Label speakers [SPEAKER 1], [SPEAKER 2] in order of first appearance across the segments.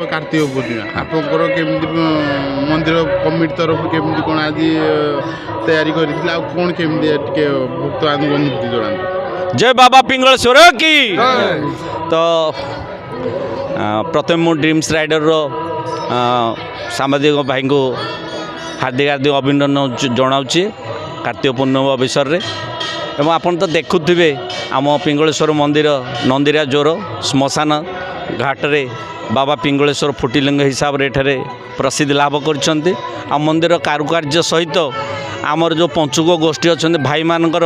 [SPEAKER 1] कार्तिक पूर्णिमा आपंकर केमती मंदिर कमिटी तरफ केमती कौन आज तैयारी करथिला कौन केमती भक्त अनुभूति जणांतु।
[SPEAKER 2] जय बाबा पिंगलेश्वर की। तो प्रथम मु ड्रीम्स राइडर रो सांबादिक भाई को हार्दिक हार्दिक अभिनंदन जनाऊँगी कार्तिक पूर्णिमा अवसर में। एवं आपन तो देखुवे आम पिंगलेश्वर मंदिर नंदीरा जोर श्मशान घाट रे बाबा पिंगलेश्वर फुटिलिंग हिसाब से एठारे प्रसिद्धि लाभ कर मंदिर कारुकार्य सहित आमर जो पंचुक गोष्ठी अच्छा भाई मानकर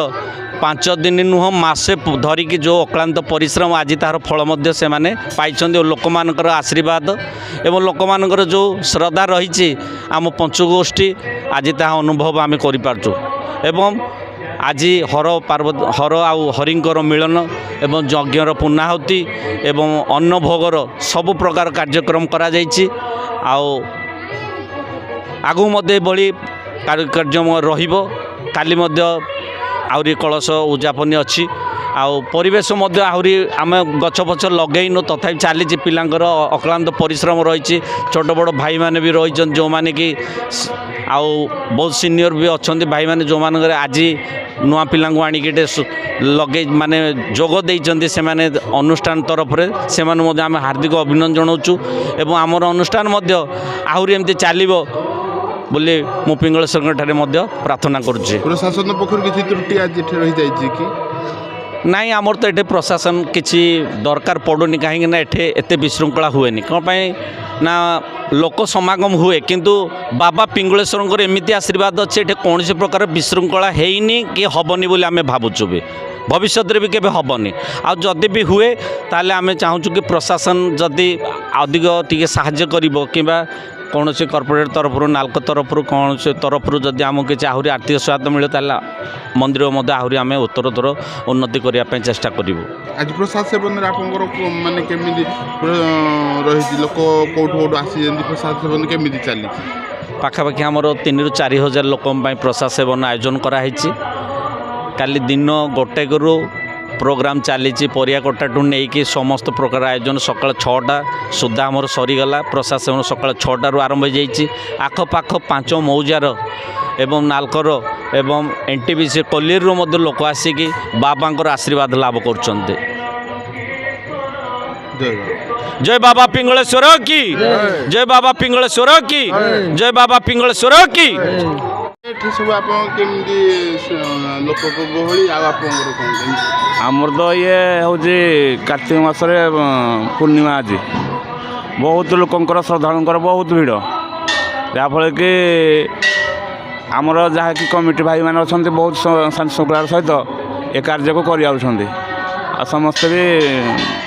[SPEAKER 2] 5 दिन नुह मासे धरिकी जो अक्लांत परिश्रम आज तार फल से माने पाई लोक मानकर आशीर्वाद एवं लोक मानकर जो श्रद्धा रही आम पंचुक गोष्ठी आज ता अनुभव आम करूँ। एवं आज हर आउ हरिंकर मिलन एवं यज्ञर पूर्णाहुति एवं अन्न भोगर सबु प्रकार कार्यक्रम करा जाइछि। आउ आगु मध्य बड़ी कार्यक्रम रहिबो। काली मध्य आउरी कलश उद्यापन अच्छी आउ परिवेश मध्य आहुरी आम गछ पछ लगेन तथापि चली पिलांकर अक्लांत परिश्रम रही छोट बड़ भाई माने भी रही जो माने कि आउ बहुत सीनियर भी अच्छा भाई माने जो मान आज नुआ पिला आणिक लगे माने जोग देइचंती से माने अनुष्ठान तरफ से आम हार्दिक अभिनंदन जनाऊँ। एवं आमर अनुष्ठान आहुरी एमती चलो बोले मु पिंगलेश्वर ठारे प्रार्थना करुच्छे।
[SPEAKER 1] प्रशासन पक्ष किसी त्रुटि आज रही जाइए कि
[SPEAKER 2] नाई आमर तो ये प्रशासन किसी दरकार पड़ुनी कहीं एठे एते विशृंखला हुए कौन ना लोक समागम हुए किंतु बाबा पिंगलेश्वर एमती आशीर्वाद अच्छे ये कौन प्रकार विशृंखला हैनी कि हेनी बोली आम भावुँ भी भविष्य भी केवे हेनी आदि भी हुए ताले आम चाहूँ कि प्रशासन जदि अधिक टी साहाय्य कर कौन से कॉर्पोरेट तरफ नाल्को तरफ कौन से तरफ जदि आमको किसी आहरी आर्थिक सहायता मिले ताला मंदिर मध्य आहरी आम उत्तरोत्तर उन्नति करने चेष्टा करूँ।
[SPEAKER 1] आज प्रसाद सेवन माने केमिति रही लोक कौट कौट आसी प्रसाद सेवन केमिति चली
[SPEAKER 2] पाखापाखि आमर 3,000 ରୁ 4,000 लोक प्रसाद सेवन आयोजन कराई। काली दिन 1 ରୁ प्रोग्राम चली परिया कटाठू नहीं कि समस्त प्रकार आयोजन सकाल 6टा सुधा आमर सरीगला। प्रसाद सेवन सकाल 6टारू आरंभ हो जाइए। आखपाख 5 मौजार एवं नाल्कर एवं एनटीपीसी कोल्लीर लोक आसिकी बाबा आशीर्वाद लाभ कर। जय बाबा पिंगलेश्वर की। जय बाबा पिंगलेश्वर की। जय बाबा पिंगलेश्वर की।
[SPEAKER 1] सब आप लोक गहली
[SPEAKER 3] आमर तो ये हूँ कार्तिक मासरे पूर्णिमा आज बहुत लोकंर श्रद्धालुंर बहुत भीड़ जहाँफल कि आमर जहाँ कि कमिटी भाई मैंने अच्छा बहुत शांति श्रृंखलार सहित ए कार्य को कर समस्ते भी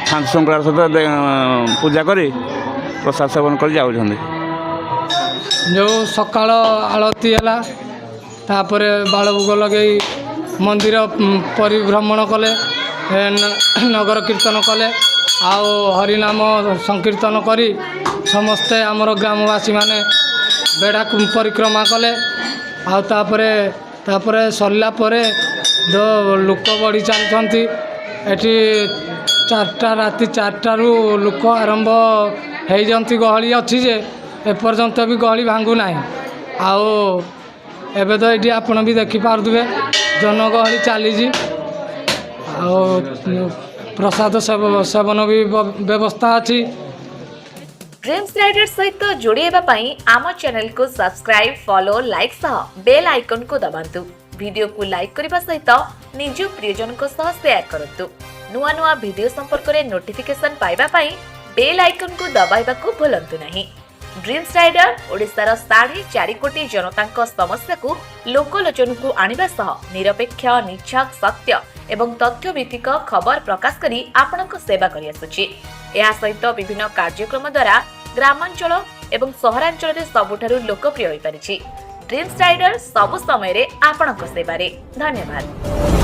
[SPEAKER 3] शांति श्रृंखलार सहित पूजा करी प्रसाद सेवन कर जाऊँ।
[SPEAKER 4] जो सकाल आलती है तापर बालभोग लगे मंदिर परिभ्रमण कले नगर कीर्तन कले आओ हरिनाम संकीर्तन करी समस्ते आमर ग्रामवासी माने बेढ़ा परिक्रमा कले आओ तापरे सरला परे जो लोक बढ़ी चलती एटी 4टा राति 4टारू लोक आरंभ हो जाती गहली अच्छी जे एपर्यंत भी गहली भांगू ना आओ एबे तो ये आपण भी देखिपे जनगहली चली प्रसाद सेवन भी व्यवस्था अच्छी।
[SPEAKER 5] ड्रीम्स राइडर सहित जोड़ेबा पई आम चैनल को सब्सक्राइब फॉलो लाइक सह बेल आइकन को दबांतु। वीडियो को लाइक करने सहित निज प्रियजन को सह शेयर करंतु। नुआ नुआ वीडियो संपर्क में नोटिफिकेशन पाइबा पई बेल आइकन को दबाइबा को भूलंतु नहीं। ड्रीम्स राइडर ओडिशार 4.5 कोटी जनता समस्या को लोकलोचन को आनिबा सह निरपेक्ष निछक सत्य एवं तथ्य भित्तिक खबर प्रकाश करी आपनक सेवा करि आसुछि। एहा सहित विभिन्न कार्यक्रम द्वारा ग्रामांचल एवं सहरांचल रे सबुठारु लोकप्रिय होई परिछि। ड्रीम्स राइडर सब समय रे आपनक सेवा रे धन्यवाद।